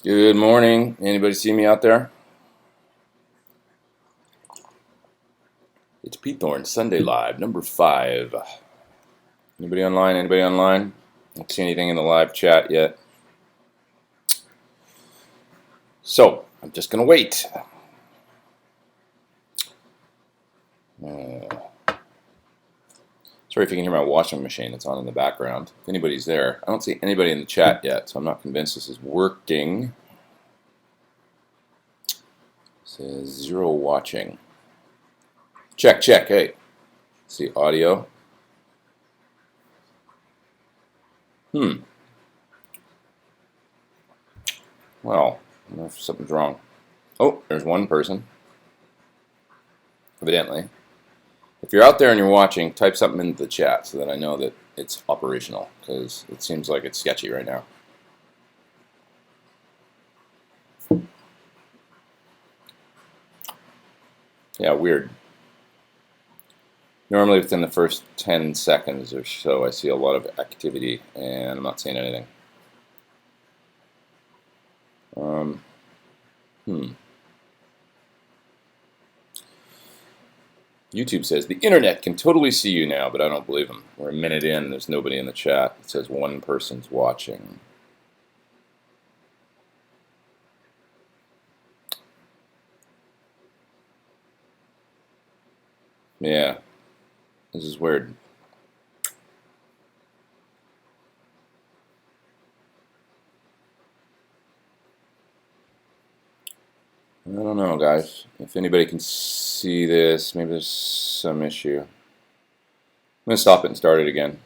Good morning. Anybody see me out there? It's Pete Thorn, Sunday Live, number 5. Anybody online? Anybody online? I don't see anything in the live chat yet. So, I'm just going to wait. Sorry if you can hear my washing machine. It's on in the background. If anybody's there. I don't see anybody in the chat yet, so I'm not convinced this is working. It says 0 watching. Check, check. Hey. See audio. Well, I don't know if something's wrong. Oh, there's one person. Evidently. If you're out there and you're watching, type something into the chat so that I know that it's operational, because it seems like it's sketchy right now. Yeah, weird. Normally within the first 10 seconds or so I see a lot of activity, and I'm not seeing anything. YouTube says, the internet can totally see you now, but I don't believe him. We're a minute in, there's nobody in the chat. It says one person's watching. Yeah, this is weird. I don't know, guys. If anybody can see this, maybe there's some issue. I'm going to stop it and start it again.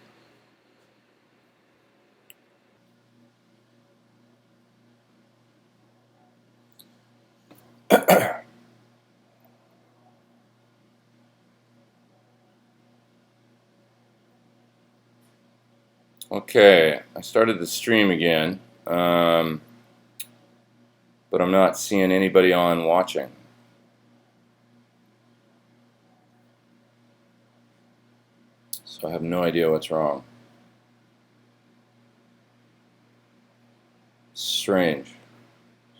Okay, I started the stream again, but I'm not seeing anybody on watching. So I have no idea what's wrong. Strange.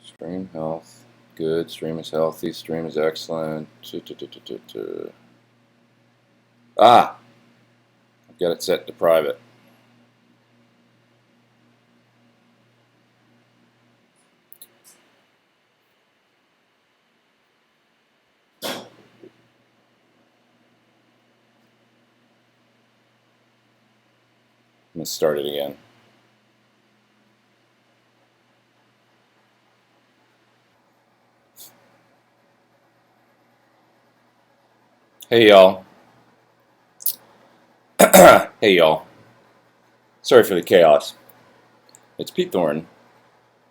Stream health. Good. Stream is healthy. Stream is excellent. Ah! I've got it set to private. I'm going to start it again. Hey, y'all. Hey, y'all. Sorry for the chaos. It's Pete Thorn,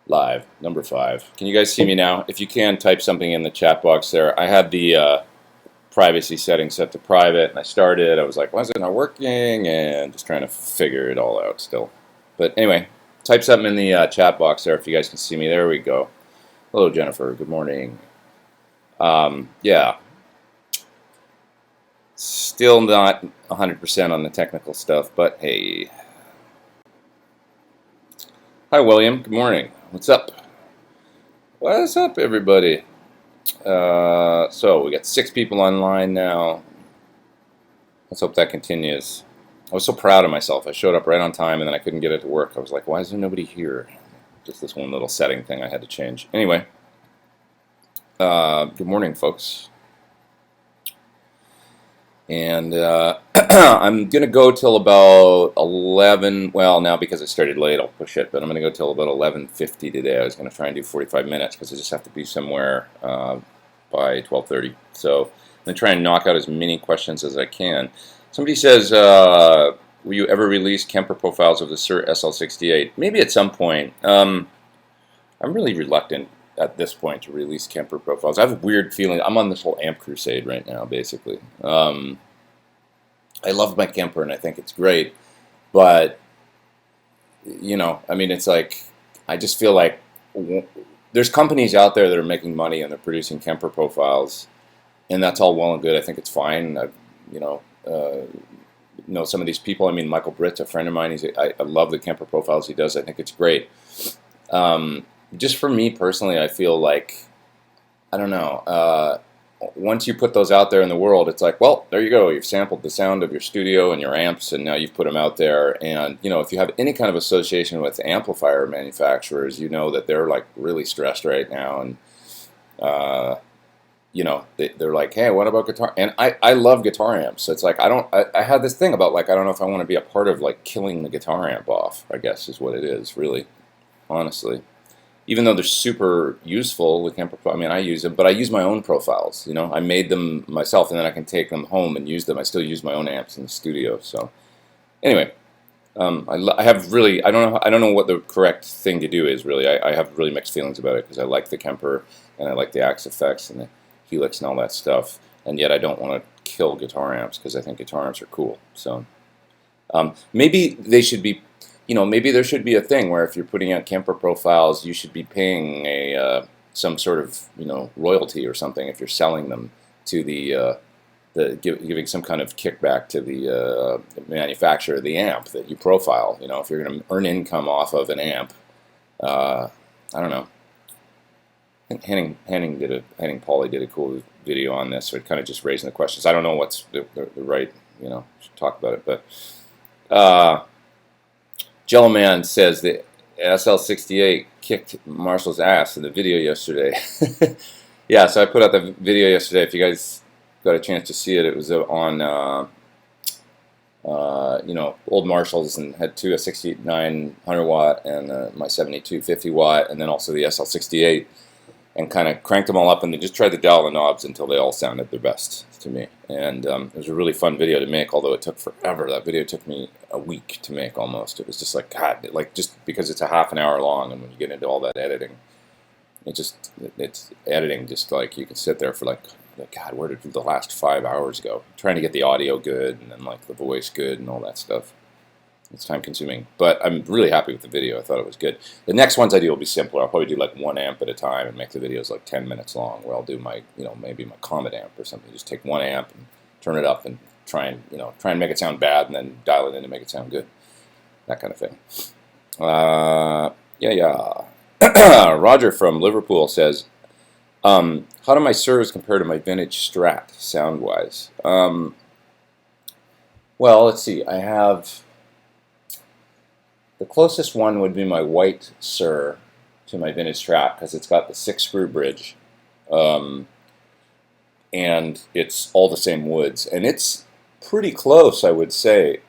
live, number 5. Can you guys see me now? If you can, type something in the chat box there. I had the privacy settings set to private, and I started. I was like, why is it not working? And just trying to figure it all out still. But anyway, type something in the chat box there if you guys can see me. There we go. Hello, Jennifer. Good morning. Yeah. Still not 100% on the technical stuff, but hey. Hi, William. Good morning. What's up? What's up, everybody? So we got 6 people online now. Let's hope that continues. I was so proud of myself. I showed up right on time, and then I couldn't get it to work. I was like, why is there nobody here? Just this one little setting thing I had to change. Anyway, good morning, folks. And I'm going to go till about 11. Well, now because I started late, I'll push it. But I'm going to go till about 11:50 today. I was going to try and do 45 minutes because I just have to be somewhere by 12:30. So I'm going to try and knock out as many questions as I can. Somebody says, will you ever release Kemper profiles of the Sir SL68? Maybe at some point. I'm really reluctant at this point to release Kemper profiles. I have a weird feeling. I'm on this whole amp crusade right now, basically. I love my Kemper, and I think it's great. But, you know, I mean, it's like, I just feel like there's companies out there that are making money and they're producing Kemper profiles, and that's all well and good. I think it's fine. You know, know some of these people. I mean, Michael Britt's a friend of mine. I love the Kemper profiles he does. I think it's great. Just for me personally, I feel like, I don't know, once you put those out there in the world, it's like, well, there you go. You've sampled the sound of your studio and your amps, and now you've put them out there. And, you know, if you have any kind of association with amplifier manufacturers, you know that they're, like, really stressed right now. And, you know, they're like, hey, what about guitar? And I love guitar amps. So it's like, I had this thing about, like, I don't know if I want to be a part of, like, killing the guitar amp off, I guess is what it is, really, honestly. Even though they're super useful, the Kemper, I mean, I use them, but I use my own profiles. You know, I made them myself, and then I can take them home and use them. I still use my own amps in the studio. So, anyway, I have really, I don't know what the correct thing to do is. Really, I have really mixed feelings about it because I like the Kemper and I like the Axe effects and the Helix and all that stuff, and yet I don't want to kill guitar amps because I think guitar amps are cool. So, maybe they should be. You know, maybe there should be a thing where if you're putting out Kemper profiles, you should be paying some sort of, you know, royalty or something if you're selling them to giving some kind of kickback to the manufacturer of the amp that you profile. You know, if you're going to earn income off of an amp, I don't know. I think Henning Pauly did a cool video on this, so it kind of just raising the questions. I don't know what's the right, you know, should talk about it, but. Jello Man says the SL68 kicked Marshall's ass in the video yesterday. Yeah, so I put out the video yesterday. If you guys got a chance to see it, it was on, you know, old Marshalls, and had two, a 6900 watt and my 7250 watt, and then also the SL68, and kind of cranked them all up, and they just tried to dial the knobs until they all sounded their best to me. And it was a really fun video to make, although it took forever. That video took me a week to make almost. It was just like, God, like, just because it's a half an hour long, and when you get into all that editing, it's editing just like you can sit there for like, God, where did the last 5 hours go? Trying to get the audio good and then like the voice good and all that stuff. It's time consuming, but I'm really happy with the video. I thought it was good. The next ones I do will be simpler. I'll probably do like one amp at a time and make the videos like 10 minutes long, where I'll do my, you know, maybe my Comet amp or something. Just take one amp and turn it up and try and make it sound bad and then dial it in to make it sound good. That kind of thing. Yeah. Roger from Liverpool says, how do my Surs compare to my vintage Strat sound-wise? Well, let's see. I have... The closest one would be my white Sur to my vintage Strat, because it's got the 6-screw bridge, and it's all the same woods, and it's pretty close, I would say.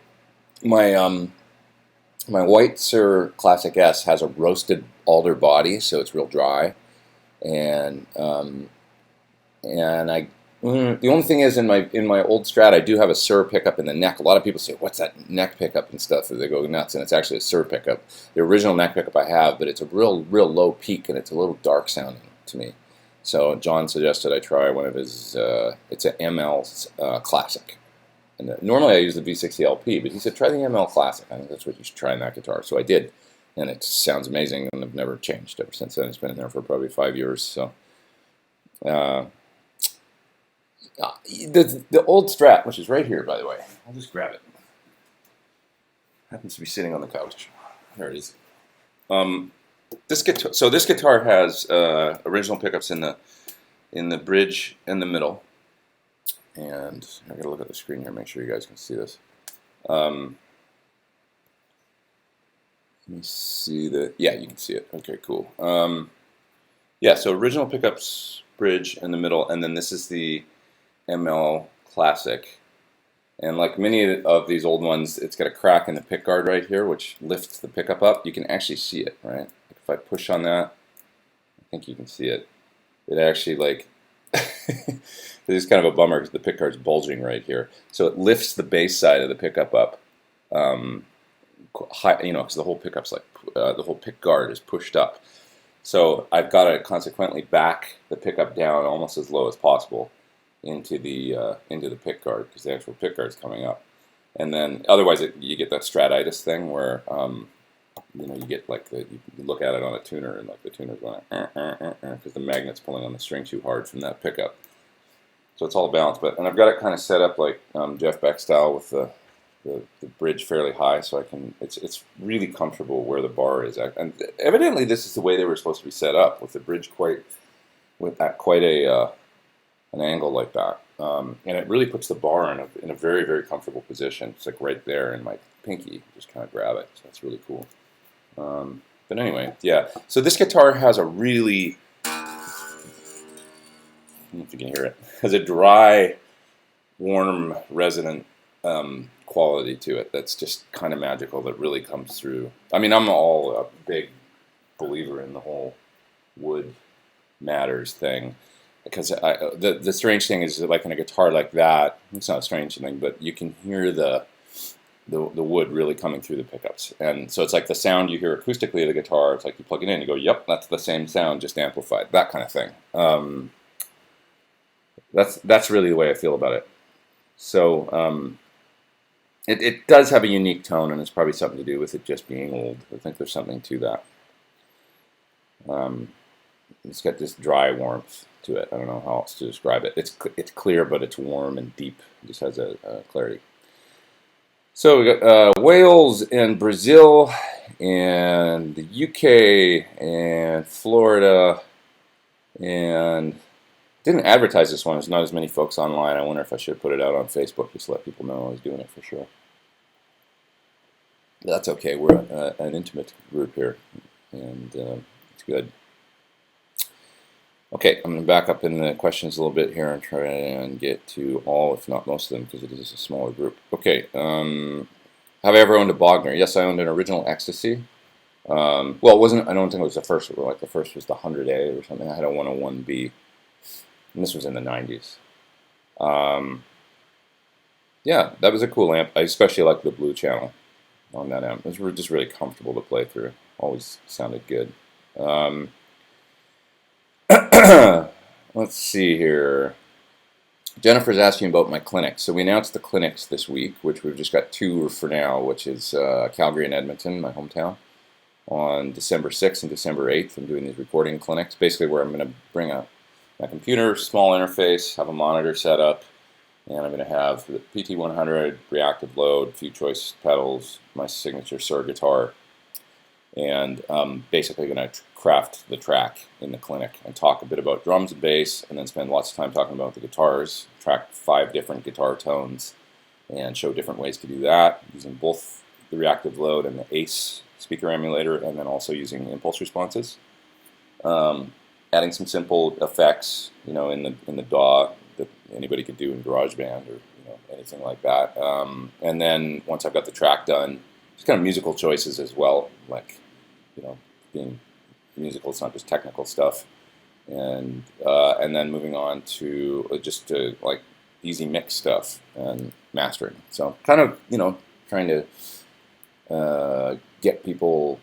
My my white Sur Classic S has a roasted alder body, so it's real dry, and the only thing is, in my old Strat, I do have a Sur pickup in the neck. A lot of people say, what's that neck pickup and stuff? They go nuts, and it's actually a Sur pickup. The original neck pickup I have, but it's a real low peak, and it's a little dark sounding to me. So John suggested I try one of his, it's an ML Classic. And normally I use the V60 LP, but he said, try the ML Classic. I think that's what you should try in that guitar. So I did, and it sounds amazing, and I've never changed ever since then. It's been in there for probably 5 years, so... the old Strat, which is right here, by the way. I'll just grab it. Happens to be sitting on the couch. There it is. This guitar has original pickups in the bridge and the middle. And I gotta look at the screen here, make sure you guys can see this. Let me see the. Yeah, you can see it. Okay, cool. Yeah, so original pickups, bridge in the middle, and then this is the ML Classic, and like many of these old ones, it's got a crack in the pickguard right here, which lifts the pickup up. You can actually see it, right? If I push on that, I think you can see it. It actually, like, this is kind of a bummer because the pickguard's bulging right here, so it lifts the bass side of the pickup up, high, you know, because the whole pickup's like the whole pickguard is pushed up. So I've got to consequently back the pickup down almost as low as possible into the pickguard, because the actual pickguard's coming up, and then otherwise you get that stratitis thing where you know, you get like you look at it on a tuner and like the tuner's going because the magnet's pulling on the string too hard from that pickup. So it's all balanced, and I've got it kind of set up like Jeff Beck style with the the bridge fairly high, so I can. It's really comfortable where the bar is, and evidently this is the way they were supposed to be set up, with the bridge at quite an angle like that, and it really puts the bar in a very, very comfortable position. It's like right there in my pinky, just kind of grab it. So that's really cool. But anyway, yeah. So this guitar has a really, I don't know if you can hear it, has a dry, warm, resonant quality to it that's just kind of magical, that really comes through. I mean, I'm all a big believer in the whole wood matters thing, because the strange thing is that, like in a guitar like that, it's not a strange thing, but you can hear the wood really coming through the pickups, and so it's like the sound you hear acoustically of the guitar. It's like you plug it in, you go, "Yep, that's the same sound, just amplified." That kind of thing. That's really the way I feel about it. So it does have a unique tone, and it's probably something to do with it just being old. I think there's something to that. It's got this dry warmth to it. I don't know how else to describe it. It's clear, but it's warm and deep. It just has a clarity. So we got Wales and Brazil and the UK and Florida, and didn't advertise this one. There's not as many folks online. I wonder if I should put it out on Facebook just to let people know I was doing it for sure. But that's okay. We're an intimate group here, and it's good. Okay, I'm going to back up in the questions a little bit here and try and get to all, if not most of them, because it is a smaller group. Okay, have I ever owned a Bogner? Yes, I owned an original Ecstasy. Well, it wasn't. I don't think it was the first. Like the first was the 100A or something. I had a 101B, and this was in the 90s. Yeah, that was a cool amp. I especially liked the blue channel on that amp. It was just really comfortable to play through. Always sounded good. Let's see here. Jennifer's asking about my clinics. So we announced the clinics this week, which we've just got 2 for now, which is Calgary and Edmonton, my hometown, on December 6th and December 8th. I'm doing these recording clinics, basically where I'm going to bring up my computer, small interface, have a monitor set up, and I'm going to have the PT100, reactive load, a few choice pedals, my signature Sir guitar, and basically going to craft the track in the clinic and talk a bit about drums and bass, and then spend lots of time talking about the guitars, track 5 different guitar tones, and show different ways to do that, using both the reactive load and the Ace speaker emulator, and then also using impulse responses. Adding some simple effects, in the DAW that anybody could do in GarageBand or anything like that. And then once I've got the track done, just kind of musical choices as well, like being musical, it's not just technical stuff. And then moving on to just like easy mix stuff and mastering. So kind of trying to get people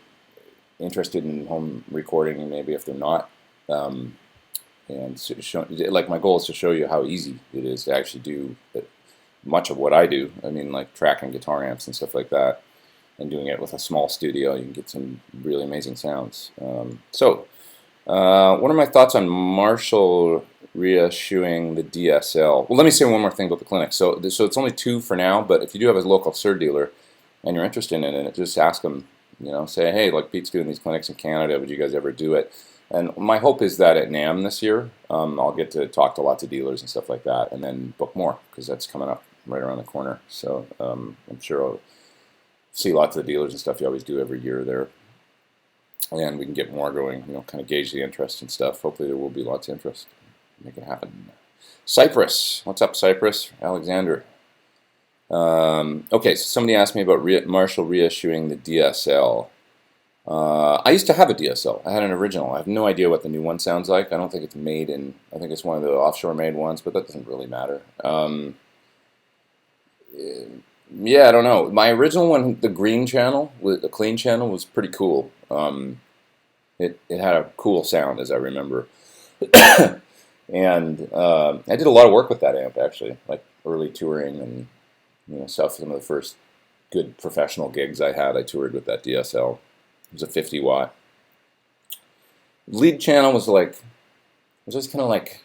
interested in home recording, maybe if they're not. And like my goal is to show you how easy it is to actually do much of what I do. I mean, like tracking guitar amps and stuff like that, and doing it with a small studio, you can get some really amazing sounds. What are my thoughts on Marshall reissuing the DSL? Well, let me say one more thing about the clinic. So it's only 2 for now, but if you do have a local SIR dealer and you're interested in it, just ask them, say, hey, like Pete's doing these clinics in Canada, would you guys ever do it? And my hope is that at NAMM this year, I'll get to talk to lots of dealers and stuff like that, and then book more, because that's coming up right around the corner. So I'm sure I'll see lots of the dealers and stuff you always do every year there, and we can get more going, kind of gauge the interest and stuff. Hopefully there will be lots of interest. Make it happen. Cyprus. What's up, Cyprus? Alexander. Okay, so somebody asked me about Marshall reissuing the DSL. I used to have a DSL. I had an original. I have no idea what the new one sounds like. I don't think it's made in, I think it's one of the offshore made ones, but that doesn't really matter. Yeah, I don't know. My original one, the green channel, the clean channel, was pretty cool. It had a cool sound, as I remember. And I did a lot of work with that amp, actually, like early touring and stuff. Some of the first good professional gigs I had, I toured with that DSL. It was a 50 watt. Lead channel was just kind of like,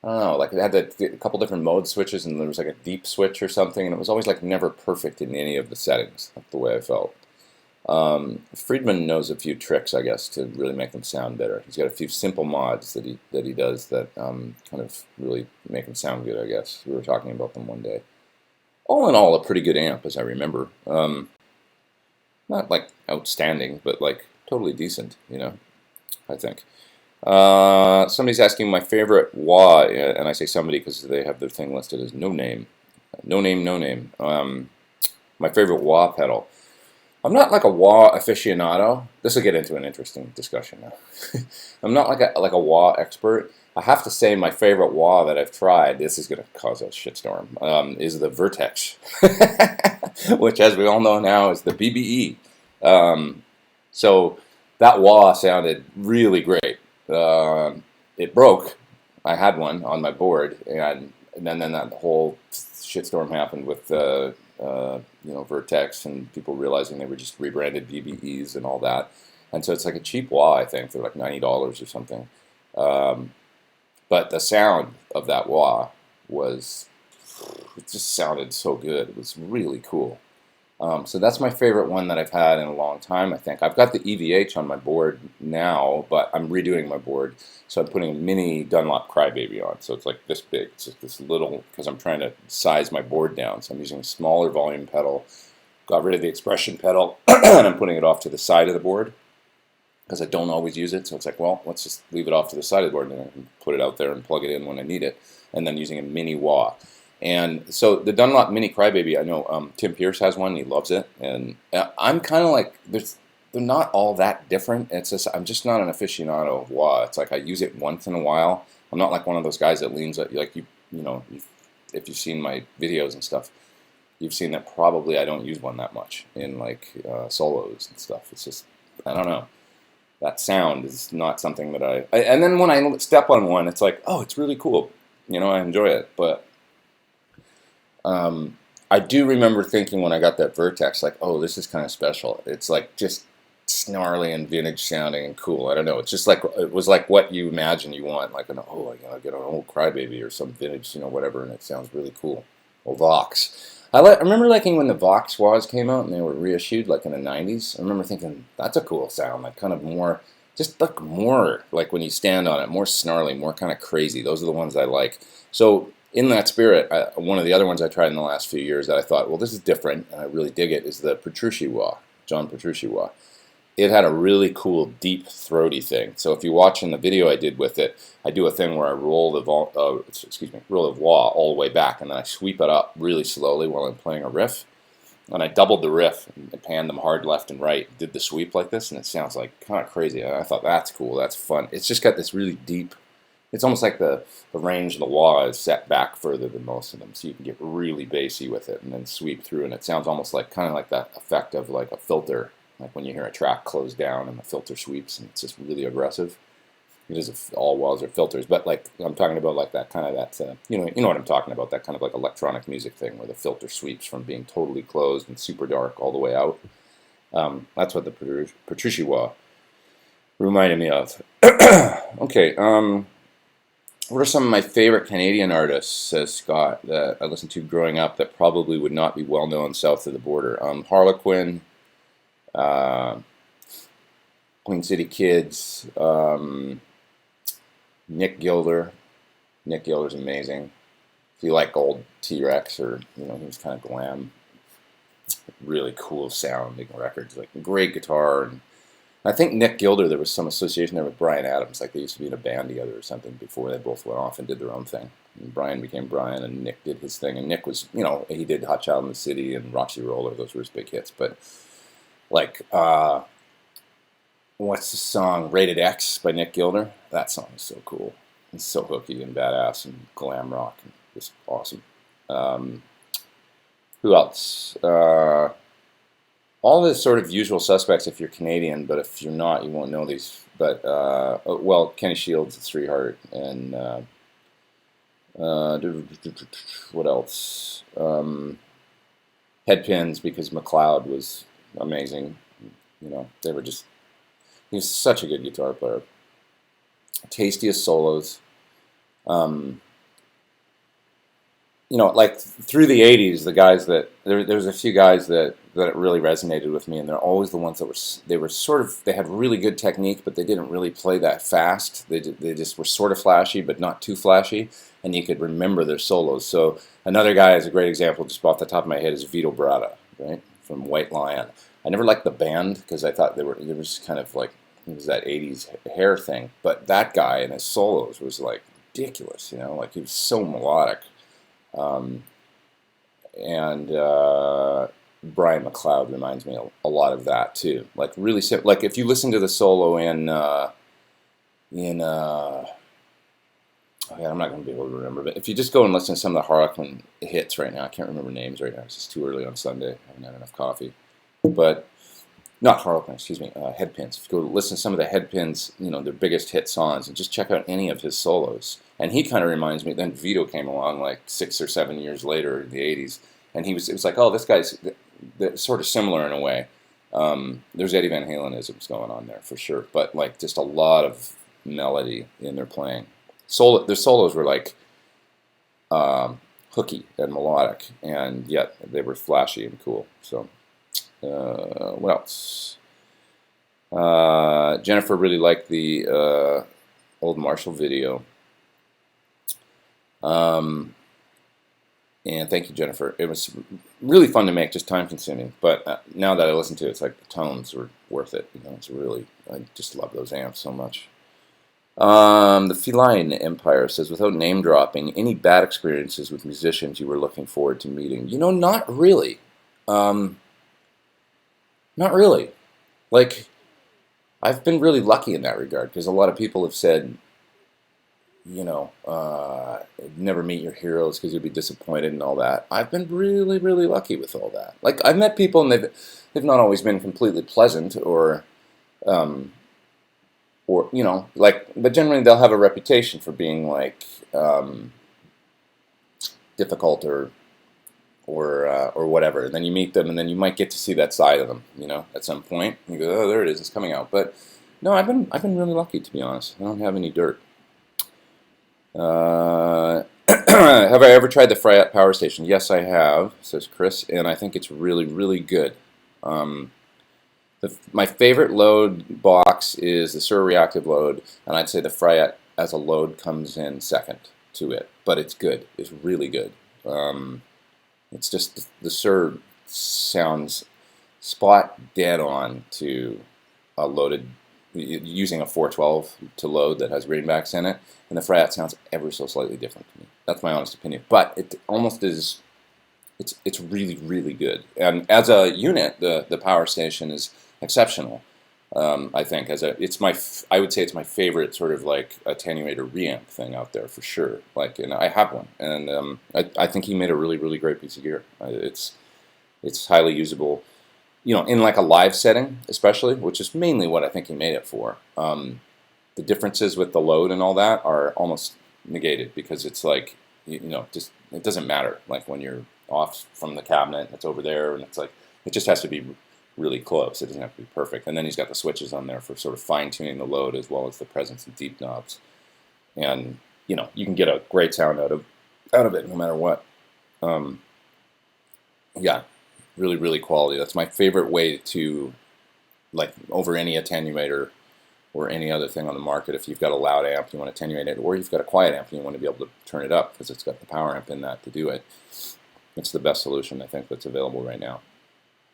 I don't know, like it had a couple different mode switches, and there was like a deep switch or something, and it was always like never perfect in any of the settings, like the way I felt. Friedman knows a few tricks, I guess, to really make them sound better. He's got a few simple mods that he does that kind of really make them sound good, I guess. We were talking about them one day. All in all, a pretty good amp, as I remember. Not like outstanding, but like totally decent, I think. Somebody's asking my favorite wah, and I say somebody because they have their thing listed as no name. No name, no name. My favorite wah pedal. I'm not like a wah aficionado. This will get into an interesting discussion now. I'm not like a wah expert. I have to say my favorite wah that I've tried, this is going to cause a shitstorm, is the Vertex, which as we all know now is the BBE. So that wah sounded really great. It broke. I had one on my board, and then that whole shitstorm happened with Vertex and people realizing they were just rebranded BBEs and all that. And so it's like a cheap wah, I think. They're like $90 or something. But the sound of that wah it just sounded so good. It was really cool. So that's my favorite one that I've had in a long time, I think. I've got the EVH on my board now, but I'm redoing my board. So I'm putting a mini Dunlop Crybaby on. So it's like this big. It's just this little, because I'm trying to size my board down. So I'm using a smaller volume pedal. Got rid of the expression pedal, and I'm putting it off to the side of the board because I don't always use it. So it's like, well, let's just leave it off to the side of the board and I can put it out there and plug it in when I need it. And then using a mini wah. And so the Dunlop Mini Crybaby, I know Tim Pierce has one. He loves it, and I'm kind of like they're not all that different. It's just I'm just not an aficionado of wah. It's like I use it once in a while. I'm not like one of those guys that leans like if you've seen my videos and stuff, you've seen that probably I don't use one that much in like solos and stuff. It's just I don't know. That sound is not something that I and then when I step on one, it's like, oh, it's really cool. I enjoy it, but. I do remember thinking when I got that Vertex, like, oh, this is kind of special. It's like just snarly and vintage sounding and cool. I don't know. It's just like it was like what you imagine you want, like I gotta get an old Crybaby or some vintage, whatever, and it sounds really cool. Or Vox. I remember liking when the Vox Wahs came out and they were reissued, like in the '90s. I remember thinking that's a cool sound, like kind of more, just like more like when you stand on it, more snarly, more kind of crazy. Those are the ones I like. So. In that spirit, one of the other ones I tried in the last few years that I thought, well, this is different, and I really dig it, is the Petrucci wah, John Petrucci wah. It had a really cool, deep, throaty thing. So if you watch in the video I did with it, I do a thing where I roll the wah all the way back, and then I sweep it up really slowly while I'm playing a riff. And I doubled the riff and panned them hard left and right, did the sweep like this, and it sounds like kind of crazy. And I thought, that's cool, that's fun. It's just got this really deep. It's almost like the range of the wah is set back further than most of them, so you can get really bassy with it and then sweep through, and it sounds almost like kind of like that effect of like a filter, like when you hear a track close down and the filter sweeps, and it's just really aggressive. It is if all wahs are filters, but like I'm talking about like that kind of you know what I'm talking about, that kind of like electronic music thing where the filter sweeps from being totally closed and super dark all the way out. That's what the Petrucci wah reminded me of. Okay. What are some of my favorite Canadian artists, says Scott, that I listened to growing up that probably would not be well known south of the border? Harlequin, Queen City Kids, Nick Gilder. Nick Gilder's amazing. If you like old T-Rex or, he was kind of glam, really cool sounding records, like great guitar. And I think Nick Gilder, there was some association there with Bryan Adams, like they used to be in a band together or something before they both went off and did their own thing. And Bryan became Bryan and Nick did his thing. And Nick was, he did Hot Child in the City and Roxy Roller, those were his big hits. But like, what's the song, Rated X by Nick Gilder? That song is so cool. It's so hooky and badass and glam rock and just awesome. Who else? All the sort of usual suspects if you're Canadian, but if you're not, you won't know these. But, well, Kenny Shields, It's Three Heart, and what else? Headpins, because McLeod was amazing. They were just, he was such a good guitar player. Tastiest solos. like through the '80s, the guys that there was a few guys that really resonated with me, and they're always the ones that were sort of, they had really good technique, but they didn't really play that fast. They just were sort of flashy, but not too flashy, and you could remember their solos. So another guy as a great example, just off the top of my head, is Vito Burrata, right, from White Lion. I never liked the band because I thought there was kind of like, it was that '80s hair thing, but that guy and his solos was like ridiculous, like he was so melodic. Um, and Brian McLeod reminds me a lot of that too. Like really, like if you listen to the solo oh yeah, I'm not going to be able to remember, but if you just go and listen to some of the Harlequin hits right now, I can't remember names right now. It's just too early on Sunday. I haven't had enough coffee, but not Harlequin, excuse me, Headpins. If you go listen to some of the Headpins, their biggest hit songs, and just check out any of his solos. And he kind of reminds me, then Vito came along like 6 or 7 years later in the '80s, and it was like, oh, this guy's sort of similar in a way. There's Eddie Van Halen-isms going on there for sure, but like just a lot of melody in their playing. Their solos were like hooky and melodic, and yet they were flashy and cool. So. What else? Jennifer really liked the old Marshall video. And thank you, Jennifer. It was really fun to make, just time consuming. But now that I listen to it, it's like the tones were worth it. It's really, I just love those amps so much. The Feline Empire says, without name dropping, any bad experiences with musicians you were looking forward to meeting? Not really. Not really. Like, I've been really lucky in that regard, because a lot of people have said, never meet your heroes because you'll be disappointed and all that. I've been really, really lucky with all that. Like, I've met people and they've not always been completely pleasant or but generally they'll have a reputation for being like difficult or whatever. And then you meet them, and then you might get to see that side of them, at some point. And you go, oh, there it is, it's coming out. But no, I've been really lucky, to be honest. I don't have any dirt. Have I ever tried the Fryette Power Station? Yes, I have, says Chris, and I think it's really, really good. My favorite load box is the Sur Reactive load, and I'd say the Fryette as a load comes in second to it. But it's good. It's really good. It's just the Sur sounds spot dead on to a loaded, using a 412 to load that has greenbacks in it, and the Fryette sounds ever so slightly different to me. That's my honest opinion. But it almost is, it's really, really good. And as a unit, the Power Station is exceptional. I think I would say it's my favorite sort of like attenuator reamp thing out there for sure. Like, and I have one, and I think he made a really, really great piece of gear. It's highly usable, in like a live setting, especially, which is mainly what I think he made it for. The differences with the load and all that are almost negated because it's like, just it doesn't matter. Like when you're off from the cabinet, it's over there, and it's like it just has to be really close. It doesn't have to be perfect. And then he's got the switches on there for sort of fine-tuning the load as well as the presence and deep knobs. And, you can get a great sound out of it no matter what. Yeah, really, really quality. That's my favorite way to, like, over any attenuator or any other thing on the market. If you've got a loud amp, you want to attenuate it, or you've got a quiet amp and you want to be able to turn it up because it's got the power amp in that to do it. It's the best solution, I think, that's available right now.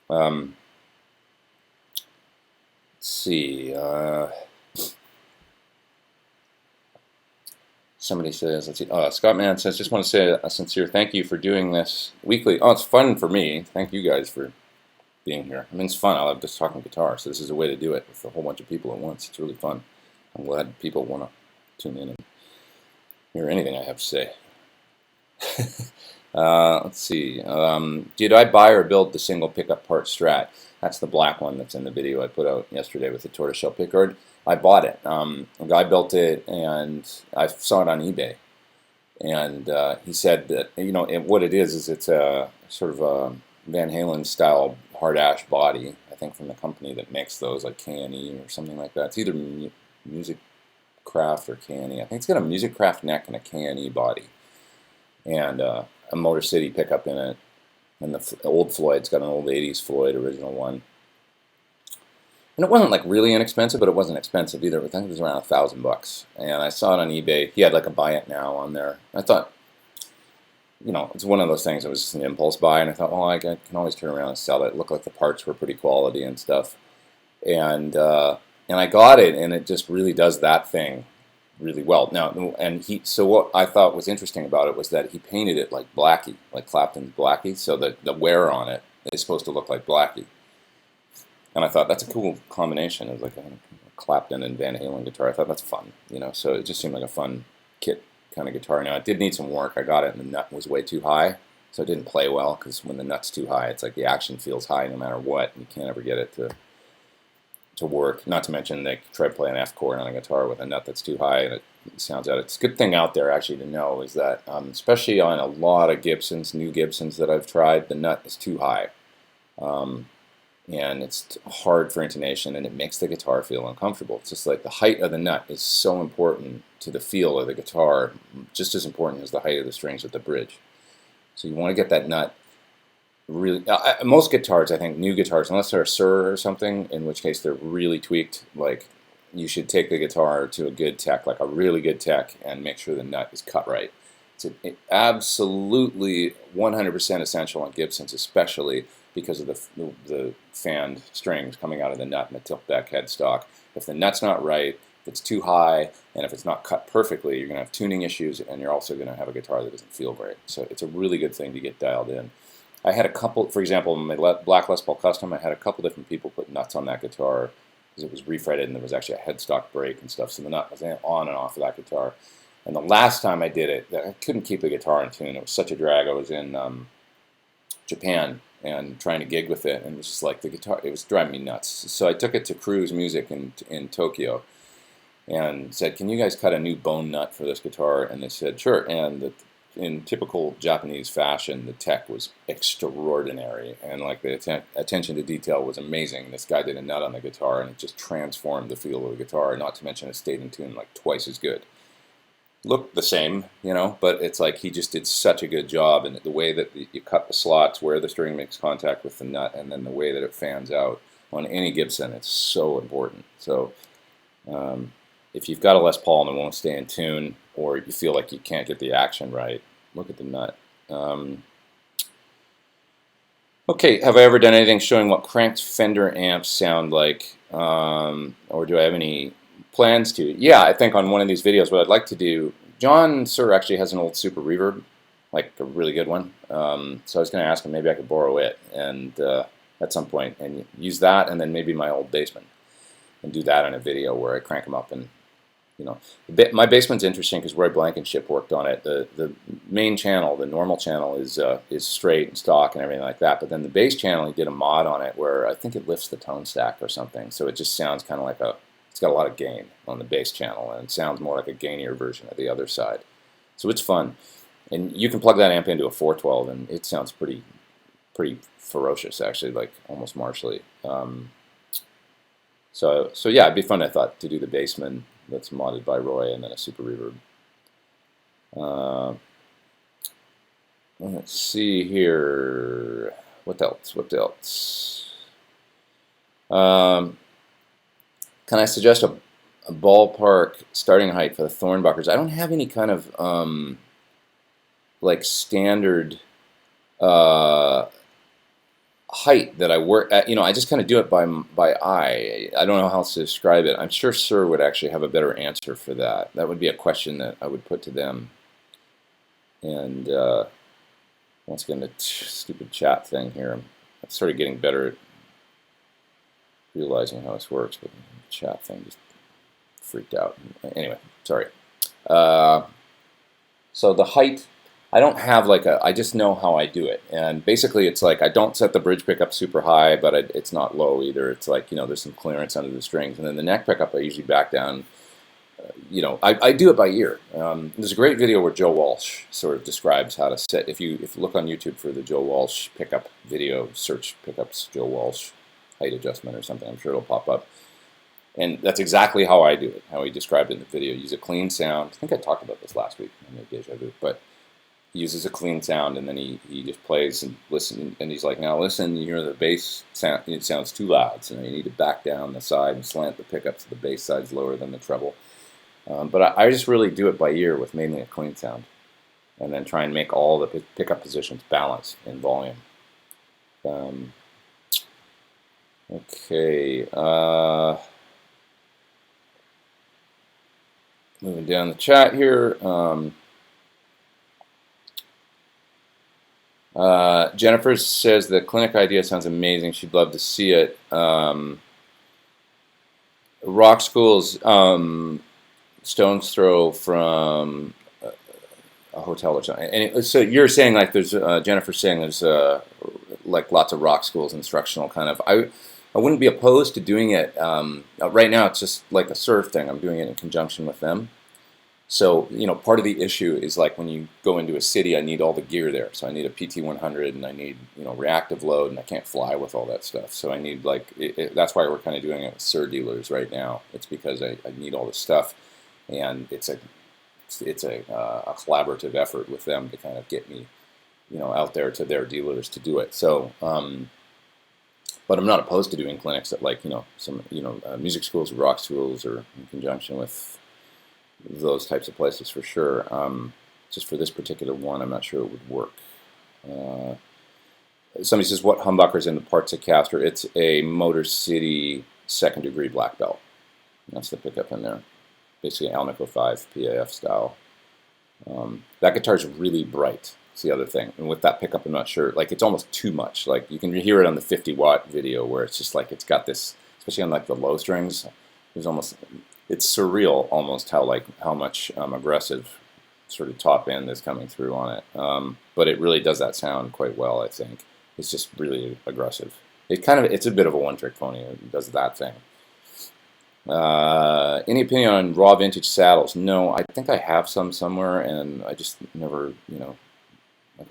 Let's see. Somebody says, let's see. Scott Mann says, just want to say a sincere thank you for doing this weekly. Oh, it's fun for me. Thank you guys for being here. I mean, it's fun. I love just talking guitar, so this is a way to do it with a whole bunch of people at once. It's really fun. I'm glad people want to tune in and hear anything I have to say. Let's see. Did I buy or build the single pickup part Strat? That's the black one that's in the video I put out yesterday with the tortoiseshell pickguard. I bought it. A guy built it, and I saw it on eBay. And he said that, what it is it's a sort of a Van Halen style hard ash body, I think from the company that makes those, like K&E or something like that. It's either Music Craft or K&E. I think it's got a Music Craft neck and a K&E body. And a Motor City pickup in it, and the old Floyd's got an old '80s Floyd original one. And it wasn't like really inexpensive, but it wasn't expensive either. I think it was around $1,000. And I saw it on eBay. He had like a buy it now on there. I thought, it's one of those things. It was just an impulse buy, and I thought, I can always turn around and sell it. It looked like the parts were pretty quality and stuff. And I got it, and it just really does that thing really well. Now, so what I thought was interesting about it was that he painted it like Blackie, like Clapton's Blackie. So the wear on it is supposed to look like Blackie. And I thought that's a cool combination of like a Clapton and Van Halen guitar. I thought that's fun, So it just seemed like a fun kit kind of guitar. Now it did need some work. I got it, and the nut was way too high, so it didn't play well. Because when the nut's too high, it's like the action feels high no matter what, and you can't ever get it to work. Not to mention they try to play an F chord on a guitar with a nut that's too high, and it sounds out. It's a good thing out there actually to know is that, especially on a lot of Gibsons, new Gibsons that I've tried, the nut is too high. And it's hard for intonation, and it makes the guitar feel uncomfortable. It's just like the height of the nut is so important to the feel of the guitar, just as important as the height of the strings at the bridge. So you want to get that nut really. Most guitars, I think, new guitars, unless they're a Sur or something, in which case they're really tweaked, like you should take the guitar to a good tech, like a really good tech, and make sure the nut is cut right. It's absolutely 100% essential on Gibsons, especially because of the fanned strings coming out of the nut and the tilt-back headstock. If the nut's not right, if it's too high, and if it's not cut perfectly, you're going to have tuning issues, and you're also going to have a guitar that doesn't feel great. So it's a really good thing to get dialed in. I had a couple, for example, in my Black Les Paul Custom, I had a couple different people put nuts on that guitar because it was refretted, and there was actually a headstock break and stuff, so the nut was on and off of that guitar. And the last time I did it, I couldn't keep the guitar in tune. It was such a drag. I was in Japan and trying to gig with it, and it was just like the guitar, it was driving me nuts. So I took it to Cruise Music in Tokyo and said, can you guys cut a new bone nut for this guitar? And they said, sure. And in typical Japanese fashion, the tech was extraordinary, and like the attention to detail was amazing. This guy did a nut on the guitar, and it just transformed the feel of the guitar, not to mention it stayed in tune like twice as good. Looked the same, but it's like he just did such a good job, and the way that you cut the slots, where the string makes contact with the nut, and then the way that it fans out on any Gibson, it's so important. So if you've got a Les Paul and it won't stay in tune, or you feel like you can't get the action right, look at the nut. Okay, have I ever done anything showing what cranked Fender amps sound like, or do I have any plans to? Yeah, I think on one of these videos, what I'd like to do, John Sir actually has an old Super Reverb, like a really good one. So I was going to ask him, maybe I could borrow it and at some point and use that, and then maybe my old Bassman, and do that in a video where I crank them up. And my Bassman's interesting because Roy Blankenship worked on it. The main channel, the normal channel, is straight and stock and everything like that. But then the bass channel, he did a mod on it where I think it lifts the tone stack or something. So it just sounds kind of like it's got a lot of gain on the bass channel, and it sounds more like a gainier version of the other side. So it's fun. And you can plug that amp into a 412, and it sounds pretty ferocious, actually, like almost martially. So yeah, it'd be fun, I thought, to do the Bassman that's modded by Roy, and then a Super Reverb. Let's see here. What else? Can I suggest a ballpark starting height for the Thornbuckers? I don't have any kind of like standard height that I work at. I just kind of do it by eye. I don't know how else to describe it. I'm sure Sir would actually have a better answer for that. That would be a question that I would put to them. And once again, the stupid chat thing here. I'm sort of getting better at realizing how this works, but the chat thing just freaked out. Anyway, sorry. So the height, I don't have like I just know how I do it. And basically it's like I don't set the bridge pickup super high, but it's not low either. It's like, there's some clearance under the strings. And then the neck pickup I usually back down. I do it by ear. There's a great video where Joe Walsh sort of describes how to set. If you look on YouTube for the Joe Walsh pickup video, search pickups Joe Walsh height adjustment or something, I'm sure it'll pop up. And that's exactly how I do it, how he described it in the video. Use a clean sound. I think I talked about this last week on the Deja Vu, but he uses a clean sound, and then he just plays and listen, and he's like, now listen, you hear the bass sound, it sounds too loud, so you need to back down the side and slant the pickup so the bass side's lower than the treble. But I just really do it by ear with mainly a clean sound, and then try and make all the pickup positions balanced in volume. Okay, moving down the chat here. Jennifer says the clinic idea sounds amazing. She'd love to see it. Rock School's stone's throw from a hotel or something. And so you're saying like there's Jennifer's saying there's like lots of Rock School's instructional kind of. I wouldn't be opposed to doing it. Right now it's just like a surf thing. I'm doing it in conjunction with them. So, part of the issue is like when you go into a city, I need all the gear there. So I need a PT-100 and I need, reactive load, and I can't fly with all that stuff. So I need that's why we're kind of doing it with SIR dealers right now. It's because I need all this stuff, and it's a collaborative effort with them to kind of get me, out there to their dealers to do it. So, but I'm not opposed to doing clinics at some, music schools or rock schools or in conjunction with those types of places for sure. Just for this particular one, I'm not sure it would work. Somebody says, what humbucker's in the parts of caster? It's a Motor City 2nd degree black belt. That's the pickup in there. Basically Alnico 5 PAF style. That guitar's really bright. That's the other thing. And with that pickup, I'm not sure. Like, it's almost too much. Like, you can hear it on the 50-watt video where it's just like it's got this, especially on like the low strings, there's almost... It's surreal almost how much aggressive sort of top end is coming through on it. But it really does that sound quite well, I think. It's just really aggressive. It's a bit of a one-trick pony. It does that thing. Any opinion on raw vintage saddles? No, I think I have some somewhere, and I just never, like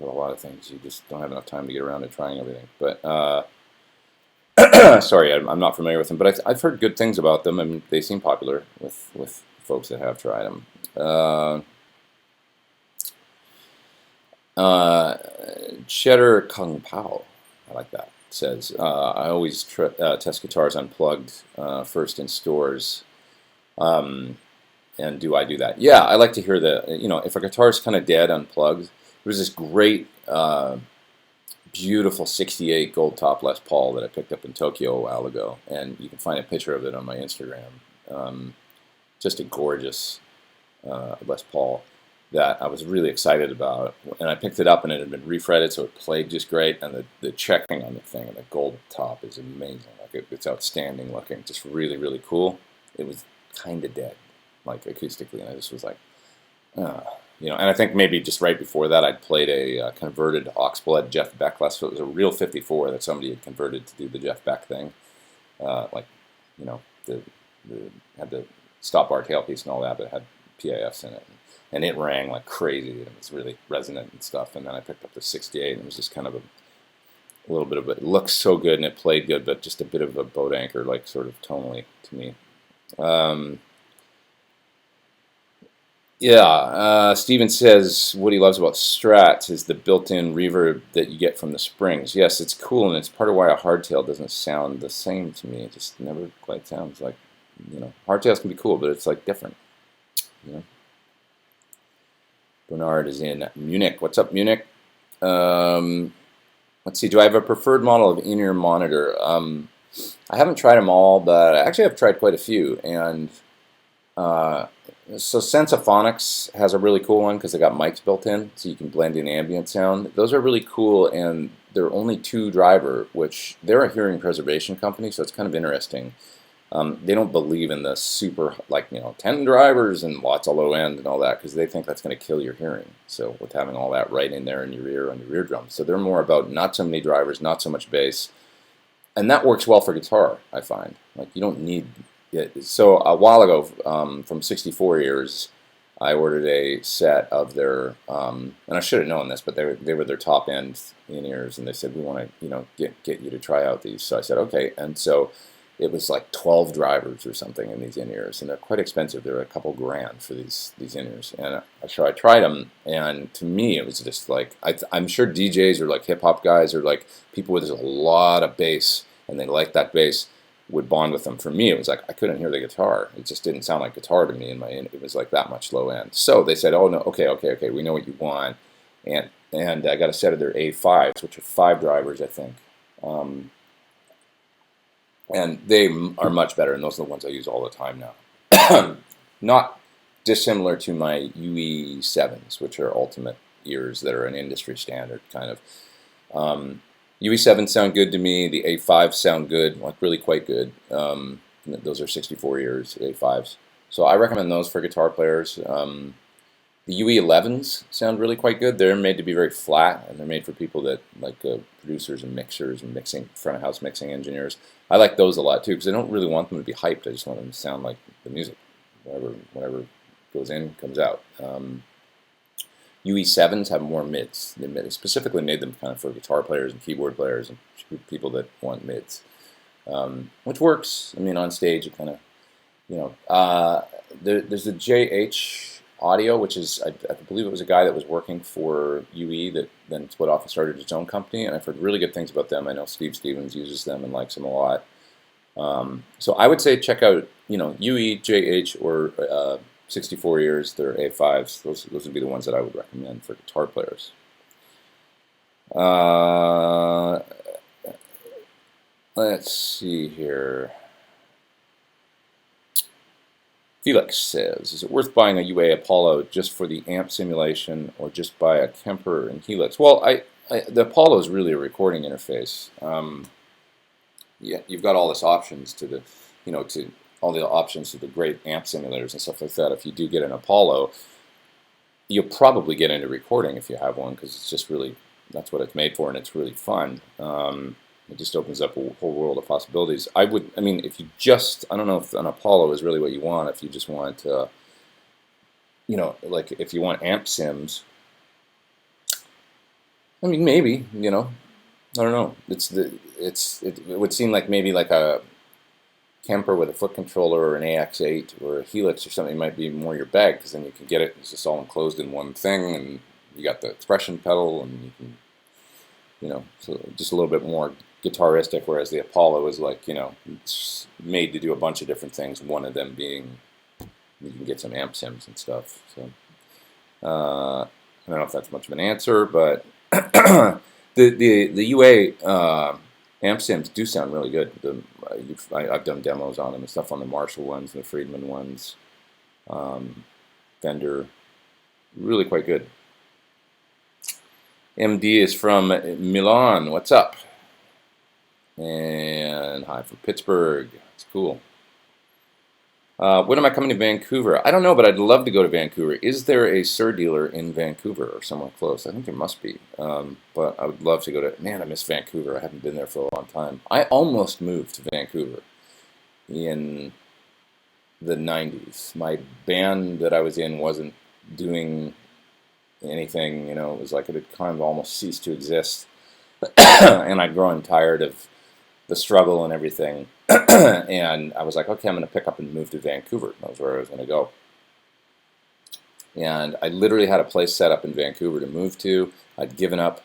with a lot of things, you just don't have enough time to get around to trying everything. But sorry, I'm not familiar with them, but I've heard good things about them, and they seem popular with folks that have tried them. Cheddar Kung Pao, I like that, says, I always test guitars unplugged first in stores, and do I do that? Yeah, I like to hear if a guitar's kind of dead unplugged. There was this great... beautiful 68 gold top Les Paul that I picked up in Tokyo a while ago, and you can find a picture of it on my Instagram. Just a gorgeous Les Paul that I was really excited about, and I picked it up and it had been refretted, so it played just great, and the checking on the thing and the gold top is amazing. Like it's outstanding looking, just really, really cool. It was kind of dead, like acoustically, and I just was like, and I think maybe just right before that I'd played a converted Oxblood Jeff Beck Les. So it was a real 54 that somebody had converted to do the Jeff Beck thing. Had the stop bar tailpiece and all that, but it had PAFs in it. And it rang like crazy, and it was really resonant and stuff. And then I picked up the 68, and it was just kind of a little bit of it. It looked so good, and it played good, but just a bit of a boat anchor, like sort of tonally to me. Steven says what he loves about Strats is the built-in reverb that you get from the springs. Yes, it's cool, and it's part of why a hardtail doesn't sound the same to me. It just never quite sounds like, hardtails can be cool, but it's like different, Bernard is in Munich. What's up, Munich? Let's see, do I have a preferred model of in-ear monitor? I haven't tried them all, but actually I've tried quite a few, and so Sensophonics has a really cool one because they got mics built in, so you can blend in ambient sound. Those are really cool, and they're only 2-driver, which they're a hearing preservation company, so it's kind of interesting. They don't believe in the super, 10 drivers and lots of low end and all that, because they think that's going to kill your hearing. So with having all that right in there in your ear on your eardrum. So they're more about not so many drivers, not so much bass. And that works well for guitar, I find. Like, you don't need... So a while ago, from 64 ears, I ordered a set of their, and I should have known this, but they were their top end in-ears, and they said, we want to, get you to try out these. So I said, okay. And so it was like 12 drivers or something in these in-ears, and they're quite expensive. They're a couple grand for these in-ears. And so I tried them, and to me it was just like, I'm sure DJs or like hip-hop guys or like people with a lot of bass, and they like that bass, would bond with them. For me, it was like I couldn't hear the guitar. It just didn't sound like guitar to me. It was like that much low end. So they said, "Oh no, okay, we know what you want," and I got a set of their A5s, which are 5 drivers, I think. And they are much better, and those are the ones I use all the time now. Not dissimilar to my UE7s, which are ultimate ears that are an industry standard kind of. UE7s sound good to me. The A5s sound good, like really quite good. Those are 64 ears, A5s. So I recommend those for guitar players. The UE11s sound really quite good. They're made to be very flat, and they're made for people that like producers and mixers and mixing, front of house mixing engineers. I like those a lot too, because I don't really want them to be hyped. I just want them to sound like the music. Whatever goes in comes out. UE7s have more mids. They specifically made them kind of for guitar players and keyboard players and people that want mids, which works. I mean, on stage, it kind of, there's the JH Audio, which is, I believe it was a guy that was working for UE that then split off and started his own company, and I've heard really good things about them. I know Steve Stevens uses them and likes them a lot. So I would say check out, UE, JH, or 64 ears, they're A5s. Those would be the ones that I would recommend for guitar players. Let's see here. Felix says, is it worth buying a UA Apollo just for the amp simulation, or just buy a Kemper and Helix? Well, the Apollo is really a recording interface. Yeah, you've got all this options to the, to all the options to the great amp simulators and stuff like that. If you do get an Apollo, you'll probably get into recording if you have one, because it's just really, that's what it's made for, and it's really fun. It just opens up a whole world of possibilities. I mean, if you just, I don't know if an Apollo is really what you want. If you just want, like if you want amp sims, I mean, maybe, I don't know. It would seem like maybe like a Kemper with a foot controller or an AX8 or a Helix or something might be more your bag, because then you can get it, it's just all enclosed in one thing, and you got the expression pedal, and you can, so just a little bit more guitaristic, whereas the Apollo is like, it's made to do a bunch of different things, one of them being you can get some amp sims and stuff. So I don't know if that's much of an answer, but the UA amp sims do sound really good. I've done demos on them and stuff on the Marshall ones and the Friedman ones. Fender, really quite good. MD is from Milan. What's up? And hi from Pittsburgh. It's cool. When am I coming to Vancouver? I don't know, but I'd love to go to Vancouver. Is there a Sur dealer in Vancouver or somewhere close? I think there must be. But I would love to go to... Man, I miss Vancouver. I haven't been there for a long time. I almost moved to Vancouver in the 90s. My band that I was in wasn't doing anything, it was like it had kind of almost ceased to exist. And I'd grown tired of the struggle and everything. And I was like, okay, I'm going to pick up and move to Vancouver. That was where I was going to go. And I literally had a place set up in Vancouver to move to. I'd given up